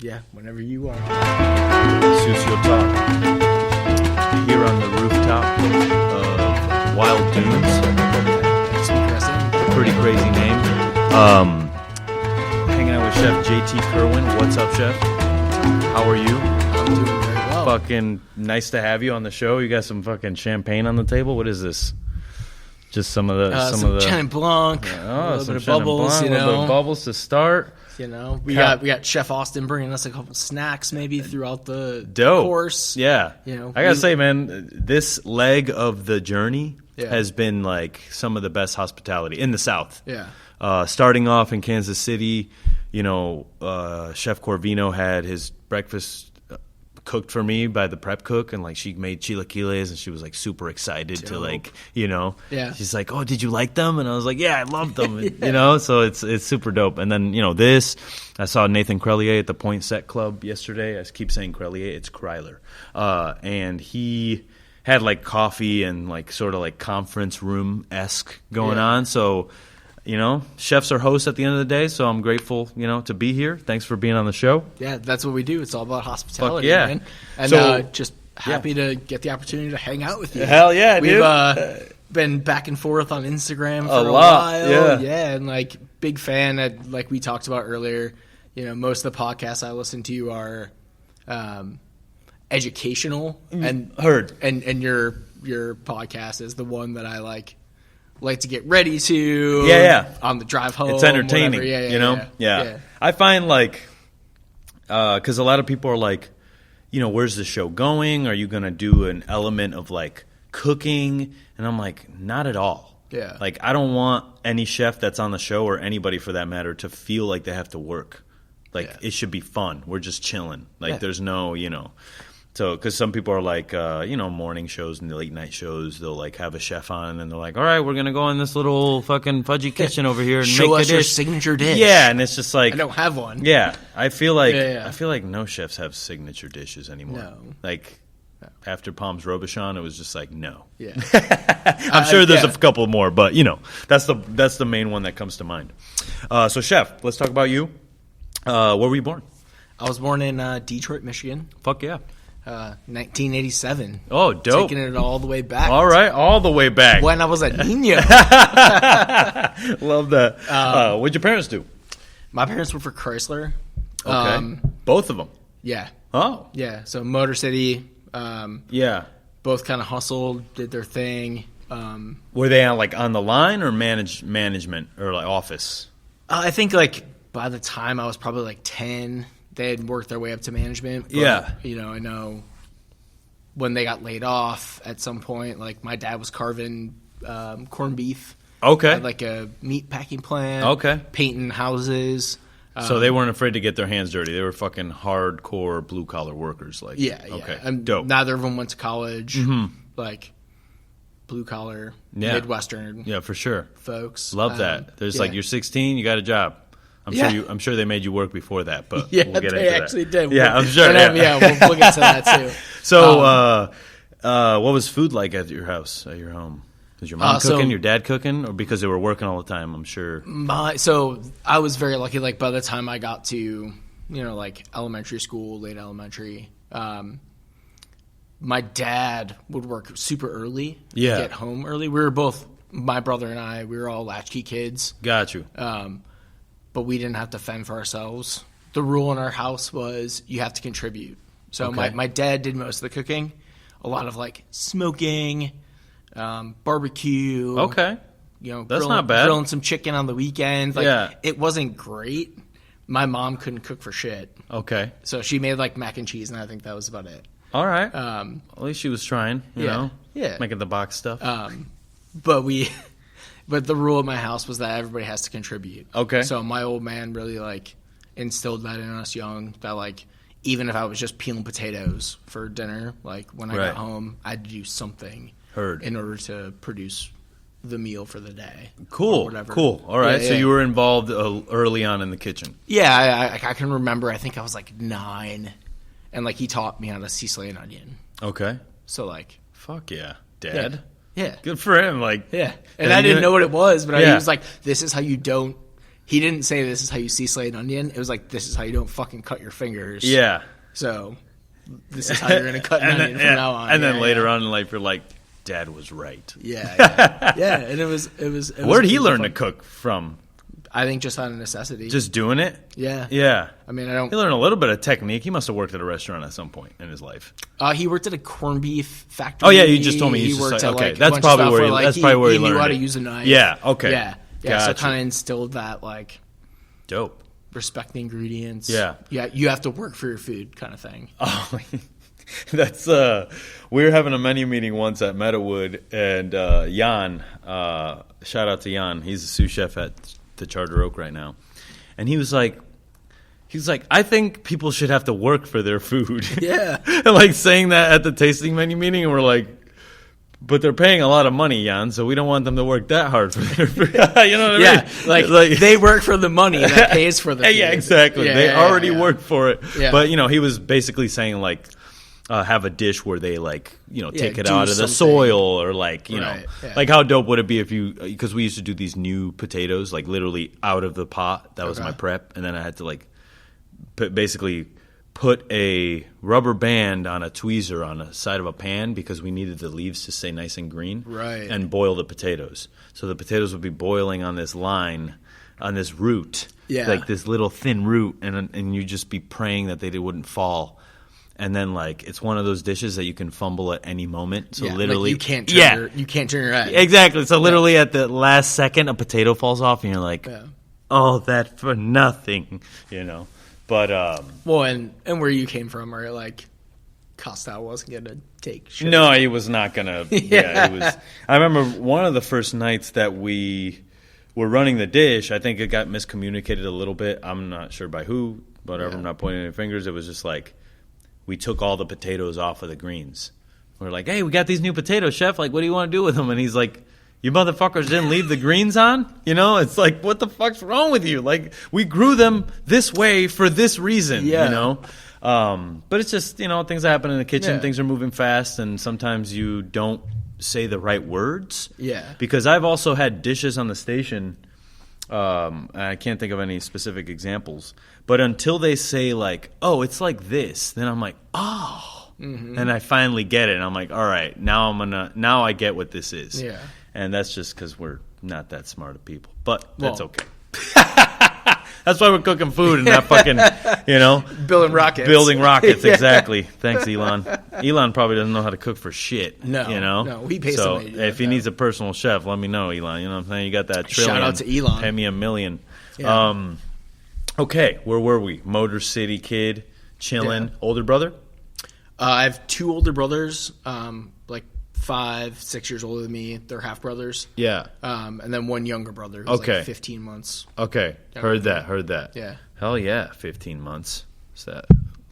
Yeah, whenever you want. Sucio.Talk. Here on the rooftop of Wild Dunes. That's impressive. Pretty crazy name. Hanging out with Chef JT Kerwin. What's up, Chef? How are you? I'm doing very well. Fucking nice to have you on the show. You got some fucking champagne on the table. What is this? Just some of the Chenin Blanc, a little bit of bubbles, Blanc, you a little bit know. of bubbles to start. You know, we got Chef Austin bringing us a couple snacks maybe throughout the Dope. course. Yeah. You know, I gotta say, man, this leg of the journey Yeah. has been like some of the best hospitality in the South. Yeah. Starting off in Kansas City, you know, Chef Corvino had his breakfast cooked for me by the prep cook, and like she made chilaquiles, and she was like super excited to like, you know, she's like, oh, did you like them? And I was like, yeah, I loved them. You know, so it's super dope. And then, you know, I saw Nathan Crellier at the Point Set Club yesterday. I keep saying Crellier, it's Kryler. And he had like coffee and like sort of like conference room-esque going on. So, you know, chefs are hosts at the end of the day, so I'm grateful, you know, to be here. Thanks for being on the show. Yeah, that's what we do. It's all about hospitality, Fuck yeah. man. And just happy to get the opportunity to hang out with you. Hell yeah, We've dude. Been back and forth on Instagram for a lot, while. yeah. And like big fan, like we talked about earlier, you know, most of the podcasts I listen to are educational and Heard. And your podcast is the one that I like to get ready to on the drive home. It's entertaining, whatever. you know? Yeah. I find like, because a lot of people are like, you know, where's the show going? Are you going to do an element of like cooking? And I'm like, not at all. Yeah. Like, I don't want any chef that's on the show or anybody for that matter to feel like they have to work. Like, it should be fun. We're just chilling. Like, there's no, you know. So, because some people are like, you know, morning shows and the late night shows, they'll like have a chef on and they're like, all right, we're going to go in this little fucking fudgy kitchen over here and show make us a your dish. signature dish. Yeah, and it's just like, I don't have one. Yeah, I feel like no chefs have signature dishes anymore. No. Like after Palms Robichon, it was just like no. Yeah. I'm sure there's a couple more, but you know, that's the main one that comes to mind. So chef, let's talk about you. Where were you born? I was born in Detroit, Michigan. Fuck yeah. 1987. Oh, dope. Taking it all the way back. All right, all the way back. When I was a niño. Love that. What'd your parents do? My parents worked for Chrysler. Okay. Both of them? Yeah. Oh. Yeah, so Motor City. Yeah. Both kind of hustled, did their thing. Were they on the line or management or like office? I think like by the time I was probably like 10, they had worked their way up to management. But, you know, I know when they got laid off at some point, like my dad was carving corned beef. Okay. At like a meat packing plant. Okay. Painting houses. So they weren't afraid to get their hands dirty. They were fucking hardcore blue collar workers. Like, yeah. Okay. And dope. neither of them went to college. Like blue collar, Midwestern. Yeah, for sure. Folks. Love that. There's like you're 16, you got a job. I'm sure they made you work before that, but we'll get into that. They actually did. Yeah, I'm sure. We'll get to that too. So, what was food like at your house, at your home? Was your mom cooking, your dad cooking, or because they were working all the time? I'm sure. So I was very lucky. Like by the time I got to, you know, like elementary school, late elementary, my dad would work super early. Yeah. Get home early. We were both, my brother and I, we were all latchkey kids. Got you. But we didn't have to fend for ourselves. The rule in our house was you have to contribute. So my dad did most of the cooking, a lot of like smoking, barbecue. Okay. You know, that's not bad. Grilling some chicken on the weekend. Like, it wasn't great. My mom couldn't cook for shit. Okay. So she made like mac and cheese, and I think that was about it. All right. At least she was trying, you know? Yeah. Making the box stuff. But the rule at my house was that everybody has to contribute. Okay. So my old man really like instilled that in us young, that like even if I was just peeling potatoes for dinner, like when I got home, I had to do something in order to produce the meal for the day. Cool. Cool. All right. So you were involved early on in the kitchen. Yeah. I can remember, I think I was like 9, and like he taught me how to seasoning an onion. Okay. So like. Fuck yeah. Dad? Yeah. Good for him. Like, yeah. And I didn't know what it was, but he was like, this is how you don't he didn't say this is how you seaslay an onion. It was like, this is how you don't fucking cut your fingers. Yeah. So this is how you're going to cut an onion from now on. And then later on in life, you're like, Dad was right. Yeah. And it was Where'd he learn to cook from? I think just out of necessity. Just doing it? Yeah. Yeah. I mean, He learned a little bit of technique. He must have worked at a restaurant at some point in his life. He worked at a corned beef factory. Oh, yeah, you just told me. He worked at, okay, that's probably where he learned it. He knew how to use a knife. Yeah, okay. Yeah, gotcha. So kind of instilled that, like... Dope. Respect the ingredients. Yeah. Yeah, you have to work for your food kind of thing. Oh, that's... we were having a menu meeting once at Meadowood, and Jan, shout out to Jan, he's a sous chef at the Charter Oak right now. And he was like, I think people should have to work for their food. Yeah. And like saying that at the tasting menu meeting, and we're like, but they're paying a lot of money, Jan, so we don't want them to work that hard for their food. You know what I mean? Yeah, like they work for the money that pays for the food. Yeah, exactly. They already work for it. Yeah. But, he was basically saying like, have a dish where they take it out of the soil, or like like how dope would it be if you, because we used to do these new potatoes like literally out of the pot. That was my prep, and then I had to like basically put a rubber band on a tweezer on the side of a pan because we needed the leaves to stay nice and green, and boil the potatoes. So the potatoes would be boiling on this line, on this root, like this little thin root, and you just be praying that they wouldn't fall. And then, like, it's one of those dishes that you can fumble at any moment. So literally, like you can't turn your head. Exactly. So literally, at the last second, a potato falls off, and you're like, "Oh, that for nothing," But well, and where you came from, where like Costa wasn't gonna take shit. No, he was not gonna. Yeah, he was. I remember one of the first nights that we were running the dish. I think it got miscommunicated a little bit. I'm not sure by who, but I'm not pointing any fingers. It was just like, we took all the potatoes off of the greens. We're like, hey, we got these new potatoes, chef. Like, what do you want to do with them? And he's like, you motherfuckers didn't leave the greens on? It's like, what the fuck's wrong with you? Like, we grew them this way for this reason, But it's just, things happen in the kitchen. Things are moving fast, and sometimes you don't say the right words. Yeah. Because I've also had dishes on the station, I can't think of any specific examples, but until they say like, oh, it's like this, then I'm like, oh, and I finally get it, and I'm like, all right, now I get what this is. Yeah. And that's just because we're not that smart of people, but that's okay. That's why we're cooking food and not fucking, you know. Building rockets. Building rockets, exactly. Thanks, Elon. Elon probably doesn't know how to cook for shit. No. You know? No, he pays so somebody to do if he needs a personal chef, let me know, Elon. You know what I'm saying? You got that trillion. Shout out to Elon. Pay me $1 million. Yeah. Okay, where were we? Motor City kid, chilling. Yeah. Older brother? I have two older brothers, like 5-6 years older than me. They're half brothers. Yeah. And then one younger brother who's like 15 months. Okay. Heard that. Yeah. Hell yeah, 15 months.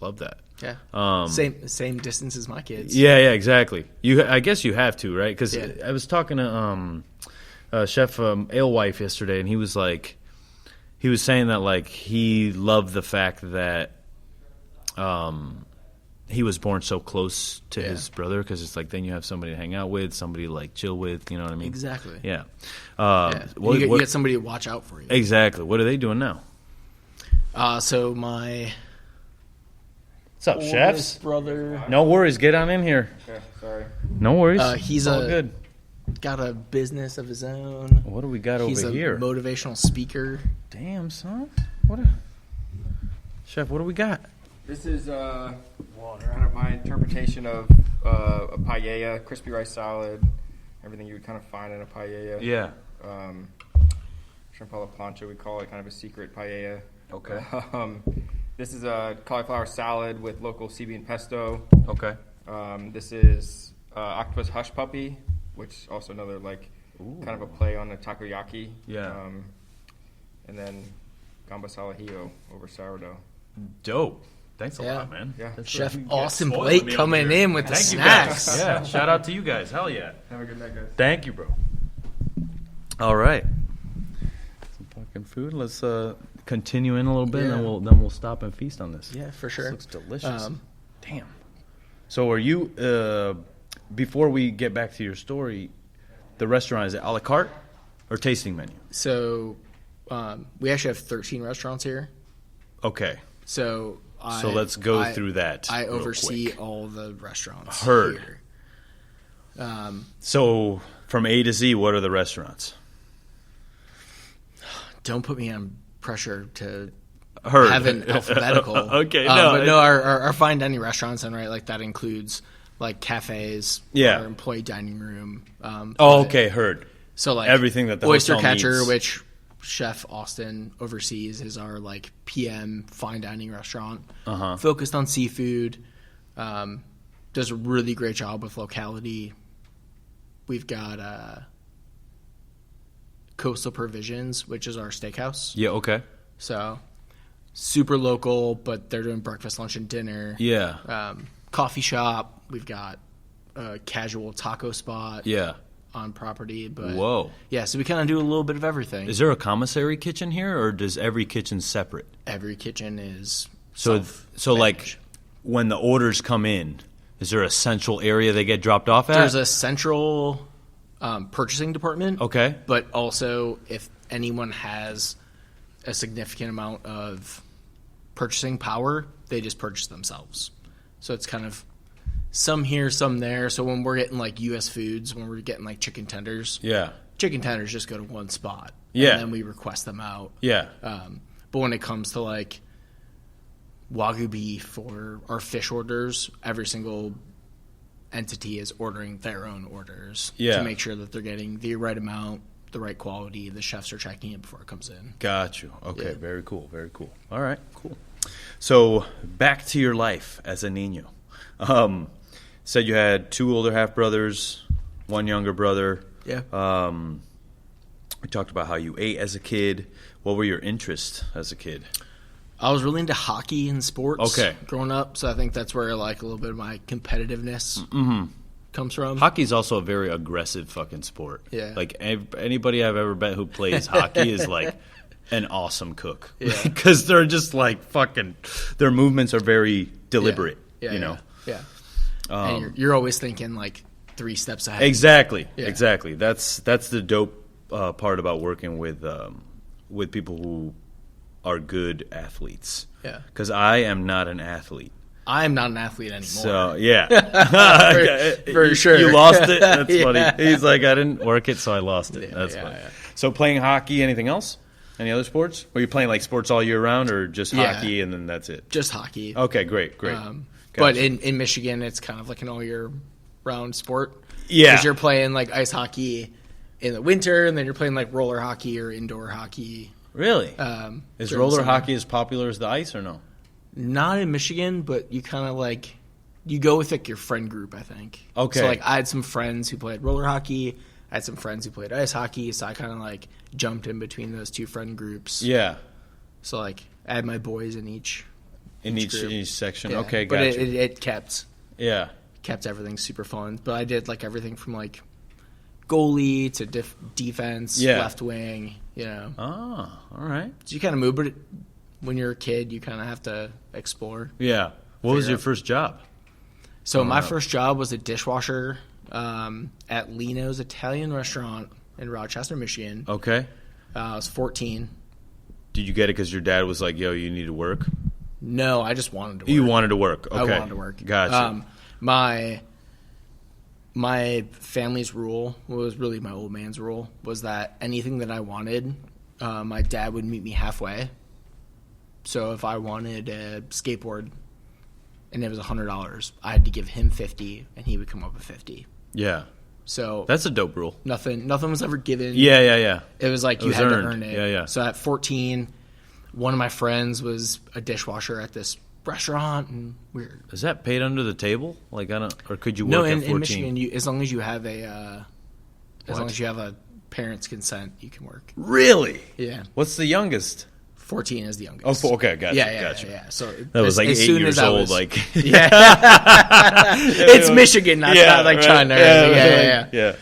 Love that. Yeah. Same distance as my kids. Yeah, exactly. I guess you have to, right? Because I was talking to Chef Alewife yesterday, and he was saying that like he loved the fact that he was born so close to his brother, because it's like then you have somebody to hang out with, somebody to like chill with, you know what I mean? Exactly. Yeah. You get somebody to watch out for you. Exactly. What are they doing now? So my what's up, chefs? Brother. No worries. Get on in here. Okay, sorry. No worries. He's all good. Got a business of his own. What do we got He's over here? He's a motivational speaker. Damn, son. Chef, what do we got? This is kind of my interpretation of a paella, crispy rice salad, everything you would kind of find in a paella. Yeah. Shrimp alla plancha, we call it, kind of a secret paella. Okay. This is a cauliflower salad with local sea bean pesto. Okay. This is octopus hush puppy, which also another kind of a play on the takoyaki. Yeah. And then gambas al ajillo over sourdough. Dope. Thanks a lot, man. Yeah. Chef Austin Blake coming in with the snacks. Yeah, shout out to you guys. Hell yeah. Have a good night, guys. Thank you, bro. All right. Some fucking food. Let's continue in a little bit, and then we'll stop and feast on this. Yeah, for sure. This looks delicious. Damn. So are you, before we get back to your story, the restaurant, is it a la carte or tasting menu? So we actually have 13 restaurants here. Okay. So let's go through that. I oversee all the restaurants. Heard. Here. So from A to Z, what are the restaurants? Don't put me on pressure to have an alphabetical. Okay, but no, our fine dining restaurants, and right, like that includes like cafes, our employee dining room. Okay, heard. So like everything that the Oyster hotel Catcher, needs. which Chef Austin oversees, is our like PM fine dining restaurant, focused on seafood. Does a really great job with locality. We've got Coastal Provisions, which is our steakhouse. Yeah, okay. So super local, but they're doing breakfast, lunch, and dinner. Yeah. Coffee shop. We've got a casual taco spot. Yeah. On property, but whoa. Yeah, so we kind of do a little bit of everything. Is there a commissary kitchen here, or does every kitchen separate? Every kitchen is so like when the orders come in, is there a central area they get dropped off at? There's a central purchasing department. Okay. But also, if anyone has a significant amount of purchasing power, they just purchase themselves. So it's kind of some here, some there. So when we're getting like U.S. foods, when we're getting like chicken tenders, chicken tenders just go to one spot. Yeah. And then we request them out. Yeah. But when it comes to like Wagyu beef or our fish orders, every single entity is ordering their own orders to make sure that they're getting the right amount, the right quality. The chefs are checking it before it comes in. Got you. Okay, yeah. Very cool, very cool. All right, cool. So back to your life as a niño. Said you had 2 older half-brothers, 1 younger brother. Yeah. We talked about how you ate as a kid. What were your interests as a kid? I was really into hockey and sports growing up, so I think that's where like a little bit of my competitiveness comes from. Hockey's also a very aggressive fucking sport. Yeah. Like anybody I've ever met who plays hockey is like an awesome cook. Yeah. Because they're just like fucking, their movements are very deliberate, you know? Yeah. And you're always thinking like 3 steps ahead. Exactly. Yeah. Exactly. That's the dope part about working with people who are good athletes. Yeah. Because I am not an athlete. I am not an athlete anymore. So, yeah. for sure. You lost it? That's funny. He's like, I didn't work it, so I lost it. That's funny. Yeah. So playing hockey, anything else? Any other sports? Were you playing like sports all year round or just hockey and then that's it? Just hockey. Okay, great. But in Michigan, it's kind of like an all-year-round sport. Yeah. Because you're playing like ice hockey in the winter, and then you're playing like roller hockey or indoor hockey. Really? Is roller hockey as popular as the ice or no? Not in Michigan, but you kind of like you go with like your friend group, I think. Okay. So like I had some friends who played roller hockey. I had some friends who played ice hockey, so I kind of like jumped in between those 2 friend groups. Yeah. So like I had my boys in each section. Yeah. Okay, but gotcha. it kept everything super fun. But I did like everything from like goalie to defense, left wing, you know. Oh, all right. So you kind of move, but when you're a kid, you kind of have to explore. Yeah. What was your first job? So my first job was a dishwasher at Lino's Italian restaurant in Rochester, Michigan. Okay. I was 14. Did you get it because your dad was like, yo, you need to work? No, I just wanted to work. You wanted to work. Okay. I wanted to work. Gotcha. My family's rule, was really my old man's rule, was that anything that I wanted, my dad would meet me halfway. So if I wanted a skateboard and it was $100, I had to give him $50 and he would come up with $50. Yeah. So that's a dope rule. Nothing was ever given. Yeah. It was like you had to earn it. Yeah. So at 14, one of my friends was a dishwasher at this restaurant, and is that paid under the table? Like or could you work at 14? In Michigan, as long as you have a parent's consent, you can work. Really? Yeah. What's the youngest? 14 is the youngest. Oh, okay, gotcha. Yeah. So that was like 8 years old. Like, it's Michigan. That's not like China. Yeah.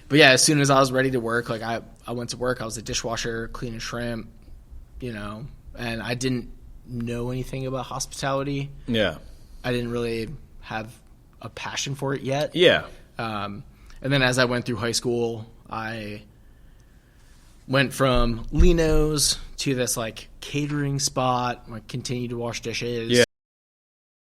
But yeah, as soon as I was ready to work, like I went to work. I was a dishwasher, cleaning shrimp, you know, and I didn't know anything about hospitality. Yeah. I didn't really have a passion for it yet. Yeah. And then as I went through high school, I went from Lino's to this like catering spot. I continued to wash dishes. Yeah.